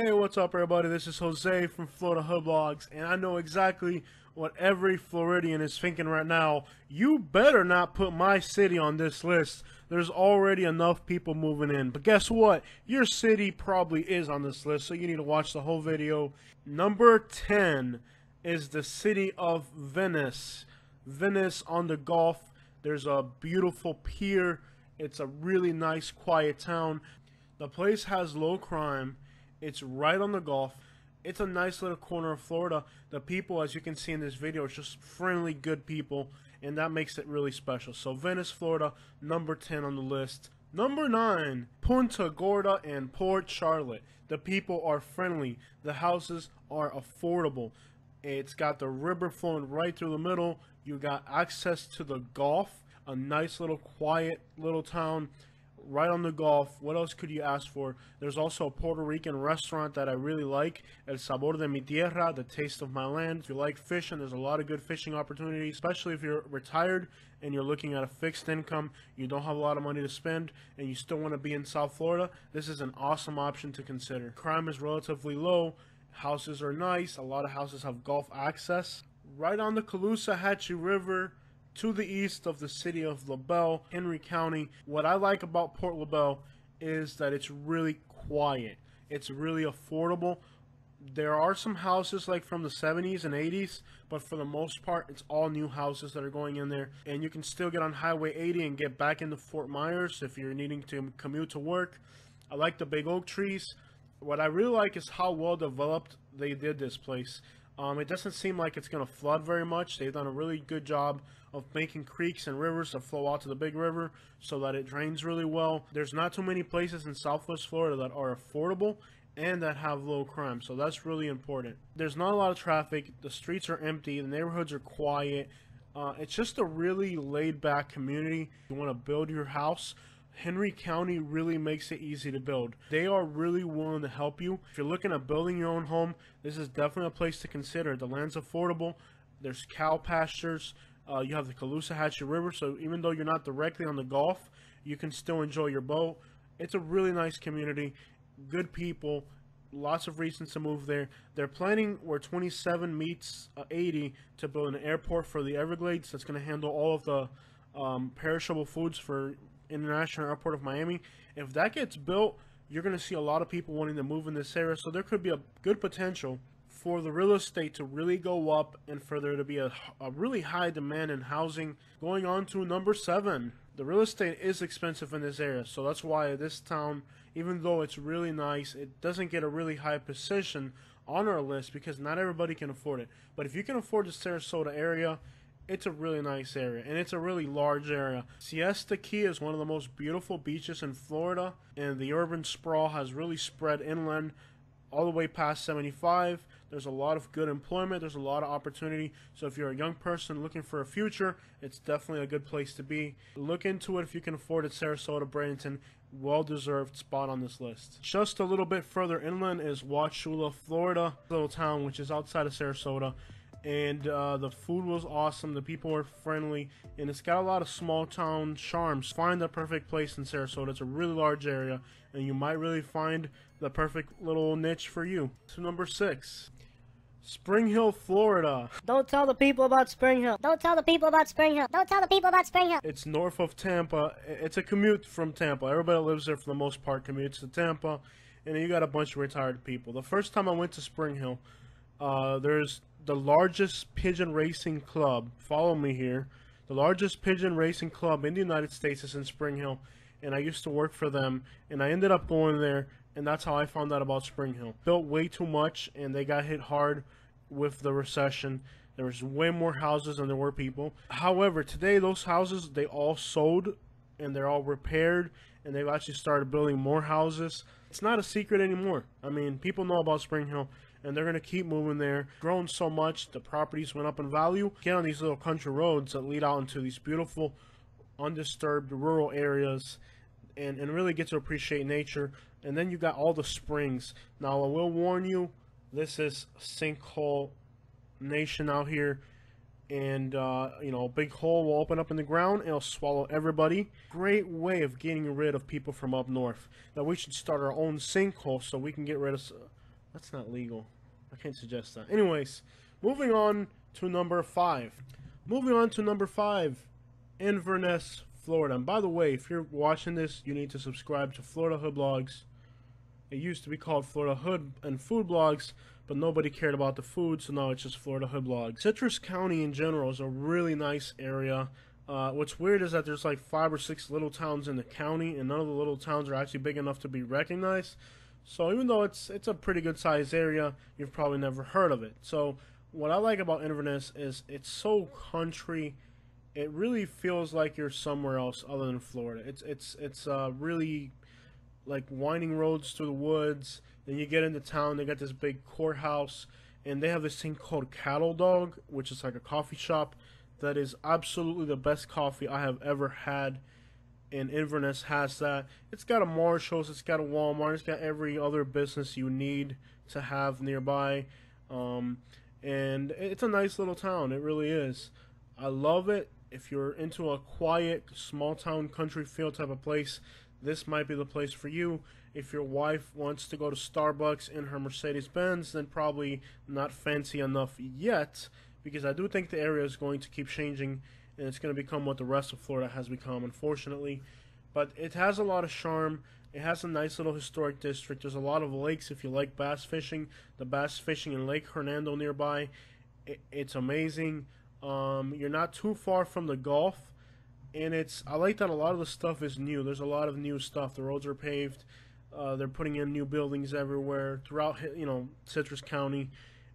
Hey, what's up everybody? This is Jose from Florida Hood Vlogs, and I know exactly what every Floridian is thinking right now. You better not put my city on this list. There's already enough people moving in. But guess what? Your city probably is on this list, so you need to watch the whole video. Number 10 is the city of Venice. Venice on the Gulf. There's a beautiful pier. It's a really nice, quiet town. The place has low crime. It's right on the Gulf. It's a nice little corner of Florida. The people, as you can see in this video, are just friendly, good people, and that makes it really special. So Venice, Florida, number 10 on the list. Number 9, Punta, Gorda, and Port Charlotte. The people are friendly. The houses are affordable. It's got the river flowing right through the middle. You got access to the Gulf, a nice little quiet little town right on the Gulf. What else could you ask for? There's also a Puerto Rican restaurant that I really like, El Sabor de mi Tierra, the taste of my land. If you like fishing, there's a lot of good fishing opportunities, especially if you're retired and you're looking at a fixed income, you don't have a lot of money to spend, and you still want to be in South Florida. This is an awesome option to consider. Crime is relatively low, houses are nice, a lot of houses have Gulf access. Right on the Caloosahatchee River, to the east of the city of LaBelle, Henry County. What I like about Port LaBelle is that it's really quiet. It's really affordable. There are some houses like from the 70s and 80s, but for the most part, it's all new houses that are going in there. And you can still get on Highway 80 and get back into Fort Myers if you're needing to commute to work. I like the big oak trees. What I really like is how well developed they did this place. It doesn't seem like it's going to flood very much. They've done a really good job of making creeks and rivers that flow out to the big river so that it drains really well. There's not too many places in Southwest Florida that are affordable and that have low crime, so that's really important. There's not a lot of traffic. The streets are empty. The neighborhoods are quiet. It's just a really laid-back community. You want to build your house, Henry County really makes it easy to build. They are really willing to help you. If you're looking at building your own home, this is definitely a place to consider. The land's affordable. There's cow pastures. You have the Caloosahatchee River, so even though you're not directly on the Gulf, you can still enjoy your boat. It's a really nice community. Good people. Lots of reasons to move there. They're planning where 27 meets 80 to build an airport for the Everglades that's going to handle all of the perishable foods for International Airport of Miami. If that gets built, you're going to see a lot of people wanting to move in this area, so there could be a good potential for the real estate to really go up and for there to be a really high demand in housing. Going on to number 7, the real estate is expensive in this area, so that's why this town, even though it's really nice, it doesn't get a really high position on our list because not everybody can afford it. But if you can afford the Sarasota area, it's a really nice area, and it's a really large area. Siesta Key is one of the most beautiful beaches in Florida, and the urban sprawl has really spread inland all the way past 75. There's a lot of good employment. There's a lot of opportunity. So if you're a young person looking for a future, it's definitely a good place to be. Look into it if you can afford it. Sarasota, Bradenton, well-deserved spot on this list. Just a little bit further inland is Wauchula, Florida, little town which is outside of Sarasota. And the food was awesome, the people were friendly, and it's got a lot of small town charms. Find the perfect place in Sarasota. It's a really large area, and you might really find the perfect little niche for you. So number 6, Spring Hill, Florida. Don't tell the people about Spring Hill. Don't tell the people about Spring Hill. Don't tell the people about Spring Hill. It's north of Tampa. It's a commute from Tampa. Everybody that lives there for the most part commutes to Tampa, and then you got a bunch of retired people. The first time I went to Spring Hill, there's the largest pigeon racing club. Follow me here. The largest pigeon racing club in the United States is in Spring Hill, and I used to work for them, and I ended up going there, and that's how I found out about Spring Hill. Built way too much, and they got hit hard with the recession. There was way more houses than there were people. However, today those houses, they all sold, and they're all repaired, and they've actually started building more houses. It's not a secret anymore. I mean, people know about Spring Hill, and they're going to keep moving there. Grown so much, the properties went up in value. Get on these little country roads that lead out into these beautiful, undisturbed rural areas and really get to appreciate nature. And then you got all the springs. Now, I will warn you, this is sinkhole nation out here. And, you know, a big hole will open up in the ground and it'll swallow everybody. Great way of getting rid of people from up north. Now, we should start our own sinkhole so we can get rid of That's not legal. I can't suggest that. Anyways, moving on to number 5. Moving on to number 5, Inverness, Florida. And by the way, if you're watching this, you need to subscribe to Florida Hood Blogs. It used to be called Florida Hood and Food Blogs, but nobody cared about the food, so now it's just Florida Hood Blogs. Citrus County in general is a really nice area. What's weird is that there's like 5 or 6 little towns in the county, and none of the little towns are actually big enough to be recognized. So even though it's a pretty good sized area, you've probably never heard of it. So what I like about Inverness is it's so country. It really feels like you're somewhere else other than Florida. It's really like winding roads through the woods. Then you get into town, they got this big courthouse, and they have this thing called Cattle Dog, which is like a coffee shop that is absolutely the best coffee I have ever had. And Inverness has that. It's got a Marshall's, it's got a Walmart, it's got every other business you need to have nearby. And it's a nice little town, it really is. I love it. If you're into a quiet, small town, country feel type of place, this might be the place for you. If your wife wants to go to Starbucks in her Mercedes-Benz, then probably not fancy enough yet, because I do think the area is going to keep changing, and it's going to become what the rest of Florida has become, unfortunately. But it has a lot of charm. It has a nice little historic district. There's a lot of lakes if you like bass fishing. The bass fishing in Lake Hernando nearby, it's amazing. You're not too far from the Gulf, and I like that a lot of the stuff is new. There's a lot of new stuff. The roads are paved. They're putting in new buildings everywhere throughout, Citrus County,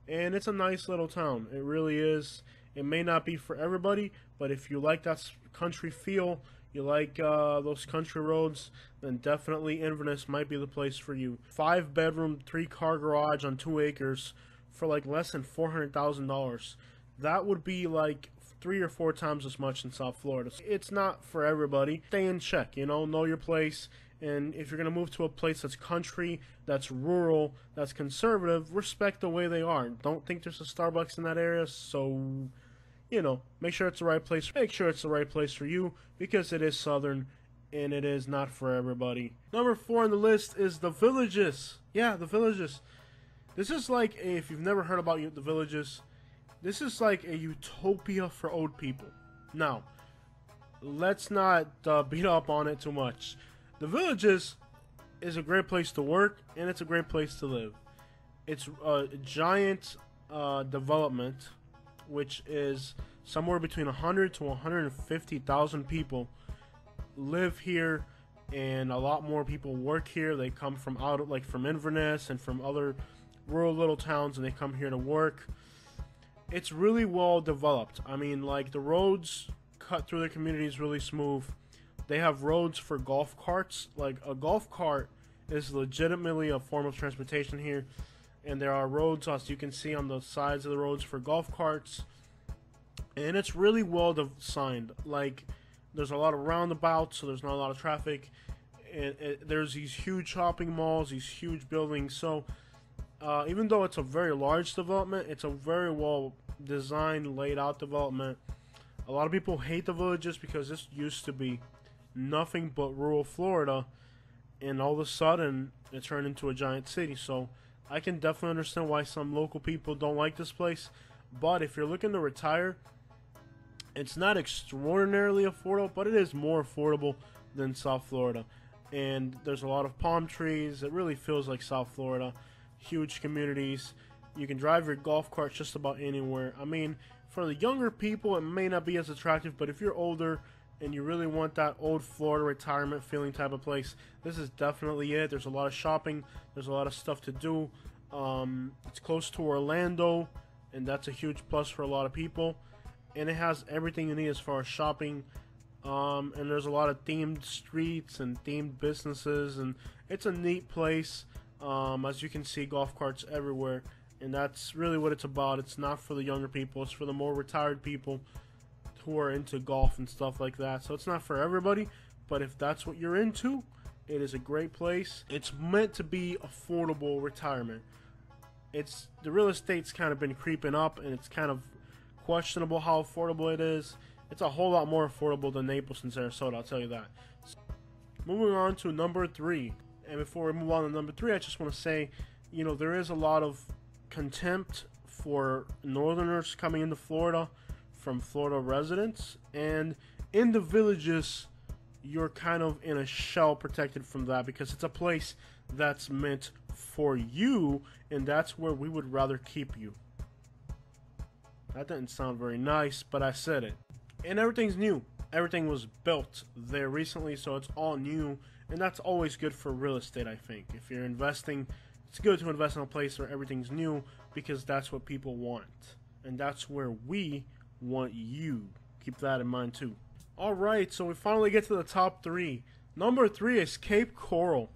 and it's a nice little town. It really is. It may not be for everybody, but if you like that country feel, you like those country roads, then definitely Inverness might be the place for you. 5-bedroom, 3-car garage on 2 acres for like less than $400,000. That would be like 3 or 4 times as much in South Florida. It's not for everybody. Stay in check, know your place. And if you're going to move to a place that's country, that's rural, that's conservative, respect the way they are. Don't think there's a Starbucks in that area, so, make sure it's the right place. Make sure it's the right place for you, because it is southern, and it is not for everybody. Number 4 on the list is the Villages. Yeah, the Villages. This is like, if you've never heard about the Villages, this is like a utopia for old people. Now, let's not beat up on it too much. The Villages is a great place to work, and it's a great place to live. It's a giant development, which is somewhere between 100 to 150,000 people live here, and a lot more people work here. They come from from Inverness and from other rural little towns, and they come here to work. It's really well developed. I mean, like, the roads cut through the community is really smooth. They have roads for golf carts. Like, a golf cart is legitimately a form of transportation here. And there are roads, as you can see, on the sides of the roads for golf carts. And it's really well designed. Like, there's a lot of roundabouts, so there's not a lot of traffic. And there's these huge shopping malls, these huge buildings. So, even though it's a very large development, it's a very well designed, laid out development. A lot of people hate the Villages because this used to be nothing but rural Florida, and all of a sudden it turned into a giant city. So I can definitely understand why some local people don't like this place. But if you're looking to retire, it's not extraordinarily affordable, but it is more affordable than South Florida. And there's a lot of palm trees. It really feels like South Florida. Huge communities. You can drive your golf cart just about anywhere. I mean, for the younger people, it may not be as attractive, but if you're older and you really want that old Florida retirement feeling type of place, this is definitely it. There's a lot of shopping. There's a lot of stuff to do. It's close to Orlando, and that's a huge plus for a lot of people. And it has everything you need as far as shopping. And there's a lot of themed streets and themed businesses, and it's a neat place. As you can see, golf carts everywhere, and that's really what it's about. It's not for the younger people. It's for the more retired people who are into golf and stuff like that. So it's not for everybody, but if that's what you're into, it is a great place. It's meant to be affordable retirement. The real estate's kind of been creeping up, and it's kind of questionable how affordable it is. It's a whole lot more affordable than Naples and Sarasota, I'll tell you that. So, moving on to number 3. And before we move on to number 3, I just want to say you know, there is a lot of contempt for northerners coming into Florida from Florida residents, and in the villages you're kind of in a shell protected from that because it's a place that's meant for you, and that's where we would rather keep you. That didn't sound very nice, but I said it. And everything's new. Everything was built there recently, so it's all new, and that's always good for real estate, I think. If you're investing, it's good to invest in a place where everything's new because that's what people want, and that's where we want you. Keep that in mind too. Alright, so we finally get to the top 3. Number 3 is Cape Coral.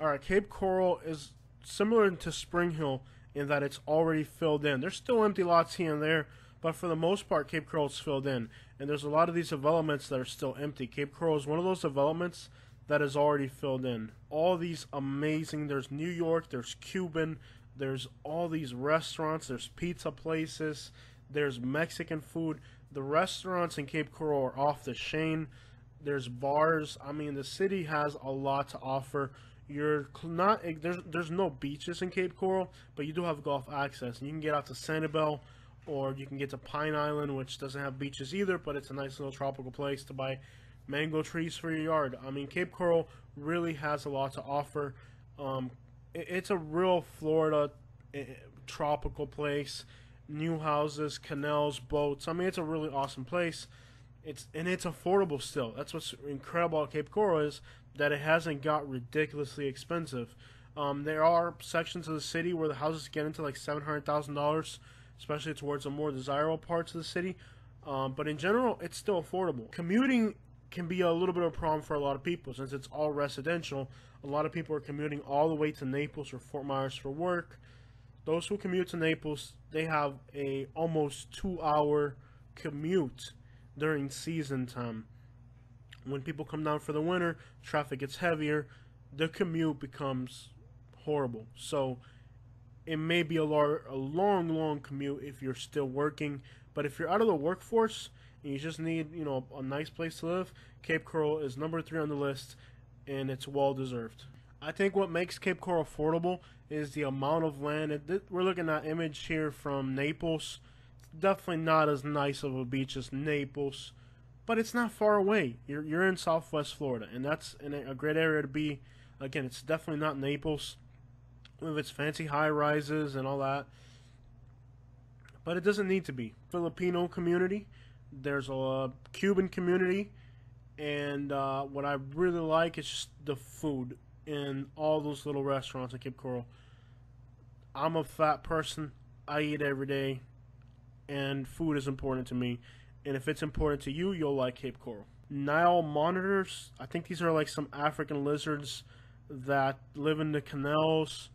Alright, Cape Coral is similar to Spring Hill in that it's already filled in. There's still empty lots here and there, but for the most part, Cape Coral is filled in. And there's a lot of these developments that are still empty. Cape Coral is one of those developments that is already filled in. All these amazing, there's New York, there's Cuban, there's all these restaurants, there's pizza places, there's Mexican food. The restaurants in Cape Coral are off the chain. There's bars. I mean, the city has a lot to offer. You're not there's no beaches in Cape Coral, but you do have golf access, and you can get out to Sanibel, or you can get to Pine Island, which doesn't have beaches either, but it's a nice little tropical place to buy mango trees for your yard. I mean, Cape Coral really has a lot to offer. It's a real Florida tropical place. New houses, canals, boats. I mean, it's a really awesome place. It's affordable still. That's what's incredible about Cape Coral, is that it hasn't got ridiculously expensive. There are sections of the city where the houses get into like $700,000, especially towards the more desirable parts of the city. But in general, it's still affordable. Commuting can be a little bit of a problem for a lot of people since it's all residential. A lot of people are commuting all the way to Naples or Fort Myers for work. Those who commute to Naples, they have a almost 2-hour commute during season time. When people come down for the winter, traffic gets heavier, the commute becomes horrible. So it may be a long commute if you're still working, but if you're out of the workforce and you just need, you know, a nice place to live, Cape Coral is number 3 on the list, and it's well deserved. I think what makes Cape Coral affordable is the amount of land. We're looking at an image here from Naples. It's definitely not as nice of a beach as Naples, but it's not far away. You're in Southwest Florida, and that's in a great area to be. Again, it's definitely not Naples with its fancy high-rises and all that, but it doesn't need to be. Filipino community, there's a Cuban community, and what I really like is just the food in all those little restaurants in Cape Coral. I'm a fat person. I eat every day, and food is important to me. And if it's important to you, you'll like Cape Coral. Nile monitors. I think these are like some African lizards that live in the canals.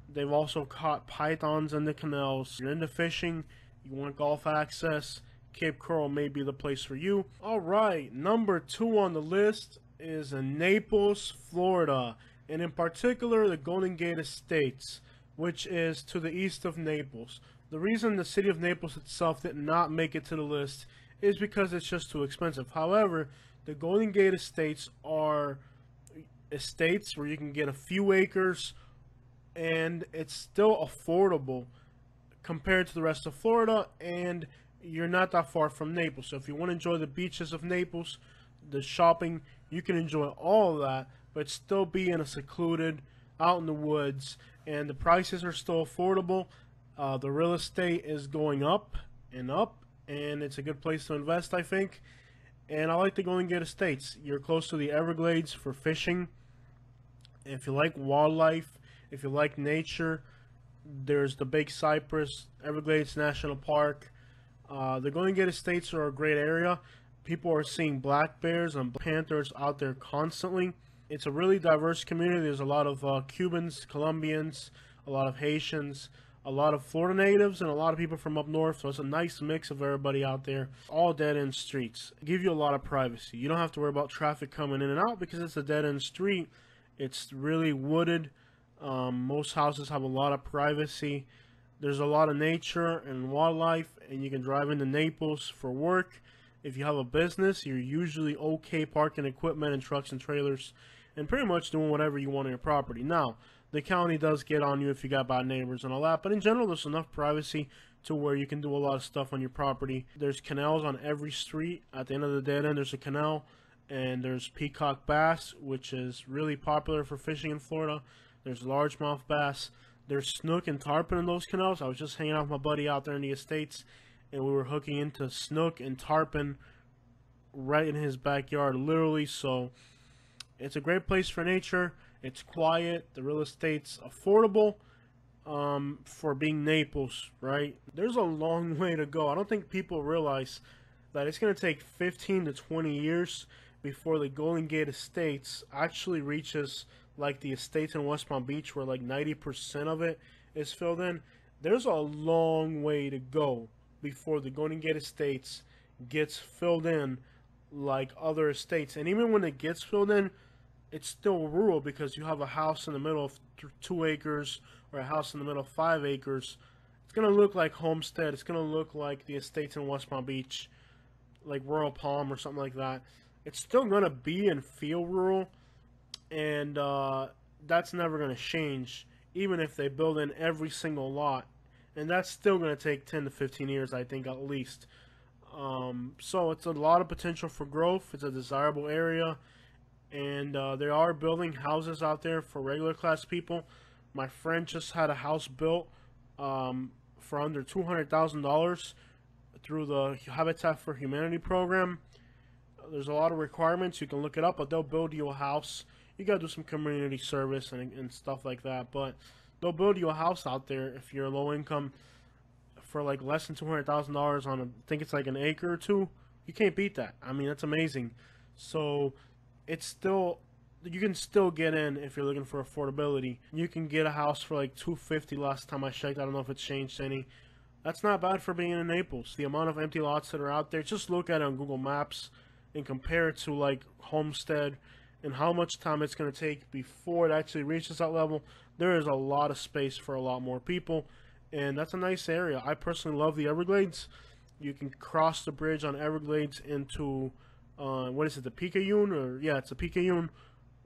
They've also caught pythons in the canals. If you're into fishing, you want golf access, Cape Coral may be the place for you. Alright, number 2 on the list is in Naples, Florida, and in particular the Golden Gate Estates, which is to the east of Naples. The reason the city of Naples itself did not make it to the list is because it's just too expensive. However, the Golden Gate Estates are estates where you can get a few acres, and it's still affordable compared to the rest of Florida, and you're not that far from Naples. So if you want to enjoy the beaches of Naples, the shopping, you can enjoy all of that, but still be in a secluded, out in the woods, and the prices are still affordable. The real estate is going up, and it's a good place to invest, I think. And I like the Golden Gate Estates. You're close to the Everglades for fishing. If you like wildlife, if you like nature, there's the Big Cypress, Everglades National Park. The Golden Gate Estates are a great area. People are seeing black bears and panthers out there constantly. It's a really diverse community. There's a lot of Cubans, Colombians, a lot of Haitians, a lot of Florida natives, and a lot of people from up north. So it's a nice mix of everybody out there. All dead-end streets. Give you a lot of privacy. You don't have to worry about traffic coming in and out because it's a dead-end street. It's really wooded. Most houses have a lot of privacy. There's a lot of nature and wildlife, and you can drive into Naples for work. If you have a business, you're usually okay parking equipment and trucks and trailers and pretty much doing whatever you want on your property. Now, the county does get on you if you got bad neighbors and all that. But in general, there's enough privacy to where you can do a lot of stuff on your property. There's canals on every street. At the end of the dead end, there's a canal. And there's peacock bass, which is really popular for fishing in Florida. There's largemouth bass. There's snook and tarpon in those canals. I was just hanging out with my buddy out there in the estates, and we were hooking into snook and tarpon right in his backyard, literally. So it's a great place for nature. It's quiet. The real estate's affordable for being Naples, right? There's a long way to go. I don't think people realize that it's going to take 15 to 20 years before the Golden Gate Estates actually reaches like the estates in West Palm Beach, where like 90% of it is filled in. There's a long way to go before the Golden Gate Estates gets filled in like other estates. And even when it gets filled in, it's still rural, because you have a house in the middle of 2 acres or a house in the middle of 5 acres. It's going to look like Homestead. It's going to look like the estates in West Palm Beach, like Royal Palm or something like that. It's still going to be and feel rural, and that's never going to change, even if they build in every single lot. And that's still going to take 10 to 15 years, I think, at least. So it's a lot of potential for growth. It's a desirable area, and they are building houses out there for regular class people. My friend just had a house built for under $200,000 through the Habitat for Humanity program. There's a lot of requirements. You can look it up, but they'll build you a house. You gotta do some community service and stuff like that, but they'll build you a house out there if you're low income for like less than $200,000 on I think it's like an acre or two. You can't beat that. I mean, that's amazing. So it's still, you can still get in if you're looking for affordability. You can get a house for like $250 last time I checked. I don't know if it's changed any. That's not bad for being in Naples. The amount of empty lots that are out there, just look at it on Google Maps and compare it to like Homestead and how much time it's going to take before it actually reaches that level. There is a lot of space for a lot more people, and that's a nice area. I personally love the Everglades. You can cross the bridge on Everglades into what is it, the Picayune? Or yeah, it's the Picayune,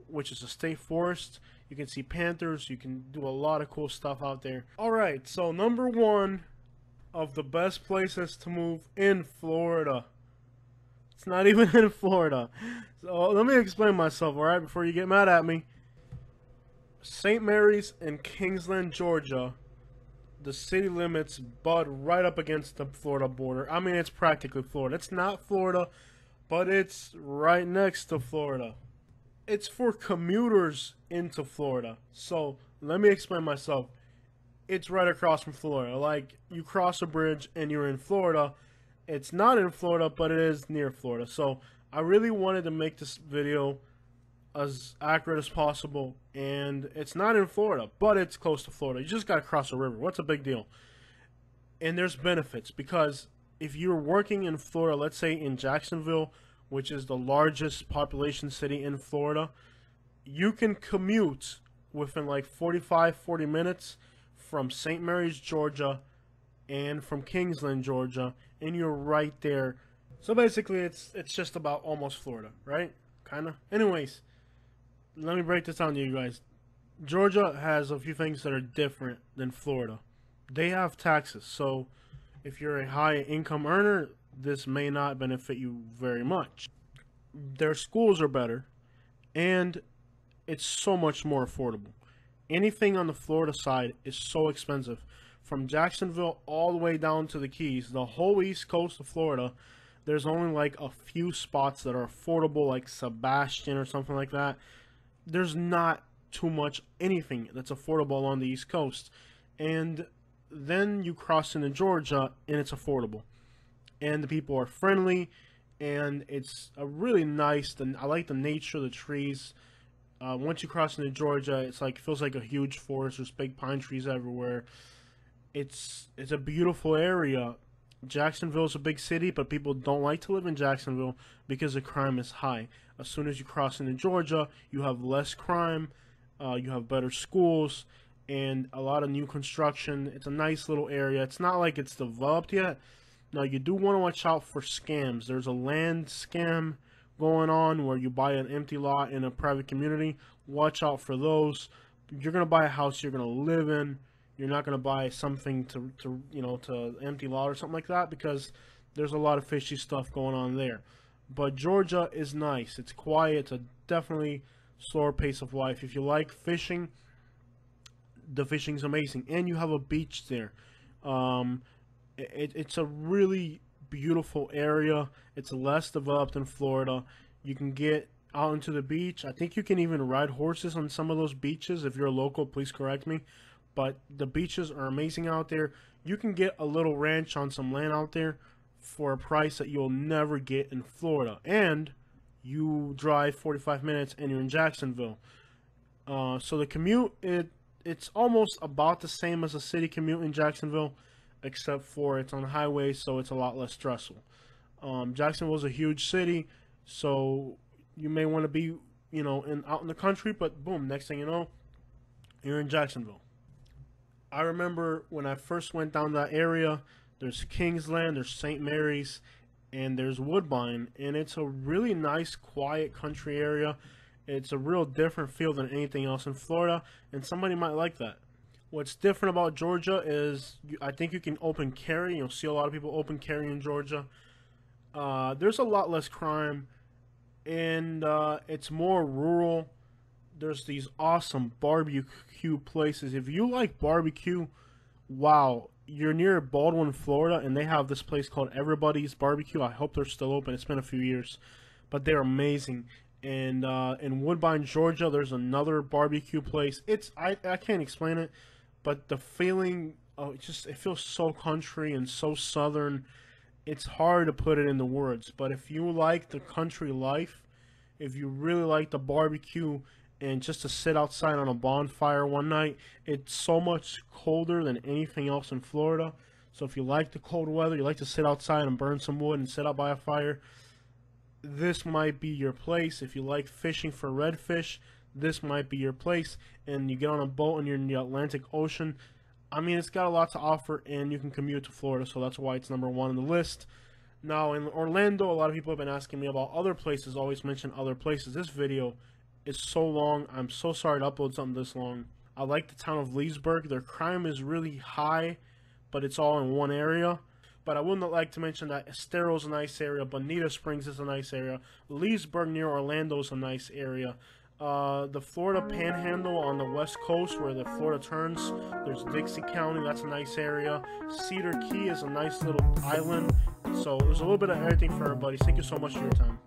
which is a state forest. You can see panthers. You can do a lot of cool stuff out there. Alright, so number one of the best places to move in Florida. It's not even in Florida. So let me explain myself, alright, before you get mad at me. St. Mary's and Kingsland, Georgia, the city limits butt right up against the Florida border. I mean, it's practically Florida. It's not Florida, but it's right next to Florida. It's for commuters into Florida. So let me explain myself. It's right across from Florida. Like, you cross a bridge and you're in Florida. It's not in Florida, but it is near Florida. So I really wanted to make this video as accurate as possible, and it's not in Florida, but it's close to Florida. You just gotta cross a river. What's a big deal? And there's benefits, because if you're working in Florida, let's say in Jacksonville, which is the largest population city in Florida, you can commute within like 40 minutes from St. Mary's, Georgia, and from Kingsland, Georgia, and you're right there. So basically, it's just about almost Florida, right? Kinda. Anyways, let me break this down to you guys. Georgia has a few things that are different than Florida. They have taxes, so if you're a high income earner, this may not benefit you very much. Their schools are better, and it's so much more affordable. Anything on the Florida side is so expensive. From Jacksonville all the way down to the Keys, the whole east coast of Florida, there's only like a few spots that are affordable, like Sebastian or something like that. There's not too much anything that's affordable along the east coast. And then you cross into Georgia and it's affordable. And the people are friendly, and it's a really nice, I like the nature of the trees. Once you cross into Georgia, it's like, feels like a huge forest. There's big pine trees everywhere. It's a beautiful area. Jacksonville is a big city, but people don't like to live in Jacksonville because the crime is high. As soon as you cross into Georgia, you have less crime, you have better schools, and a lot of new construction. It's a nice little area. It's not like it's developed yet. Now, you do want to watch out for scams. There's a land scam going on where you buy an empty lot in a private community. Watch out for those. you're gonna buy a house you're gonna live in. You're not gonna buy something to empty lot or something like that, because there's a lot of fishy stuff going on there. But Georgia is nice. It's quiet. It's a definitely slower pace of life. If you like fishing, the fishing's amazing, and you have a beach there. It's a really beautiful area. It's less developed than Florida. You can get out into the beach. I think you can even ride horses on some of those beaches. If you're a local, please correct me. But the beaches are amazing out there. You can get a little ranch on some land out there for a price that you'll never get in Florida. And you drive 45 minutes and you're in Jacksonville. So the commute, it's almost about the same as a city commute in Jacksonville, except for it's on the highway, so it's a lot less stressful. Jacksonville's a huge city, so you may want to be, out in the country, but boom, next thing you know, you're in Jacksonville. I remember when I first went down that area, there's Kingsland, there's St. Mary's, and there's Woodbine, and it's a really nice, quiet country area. It's a real different feel than anything else in Florida, and somebody might like that. What's different about Georgia is I think you can open carry. You'll see a lot of people open carry in Georgia. There's a lot less crime, and it's more rural. There's these awesome barbecue places. If you like barbecue, wow, you're near Baldwin, Florida, and they have this place called Everybody's Barbecue. I hope they're still open. It's been a few years, but they're amazing. And in Woodbine, Georgia, there's another barbecue place. I can't explain it, but the feeling, it feels so country and so southern. It's hard to put it into words. But if you like the country life, if you really like the barbecue and just to sit outside on a bonfire one night, it's so much colder than anything else in Florida. So if you like the cold weather, you like to sit outside and burn some wood and sit out by a fire, this might be your place. If you like fishing for redfish, this might be your place. And you get on a boat and you're in the Atlantic Ocean. I mean, it's got a lot to offer, and you can commute to Florida, so that's why it's number one on the list. Now, in Orlando, a lot of people have been asking me about other places. Always mention other places. This video is so long. I'm so sorry to upload something this long. I like the town of Leesburg. Their crime is really high, but it's all in one area. But I would not like to mention that Estero's a nice area. Bonita Springs is a nice area. Leesburg near Orlando is a nice area. The Florida Panhandle on the west coast where the Florida turns, there's Dixie County. That's a nice area. Cedar Key is a nice little island. So there's a little bit of everything for everybody. Thank you so much for your time.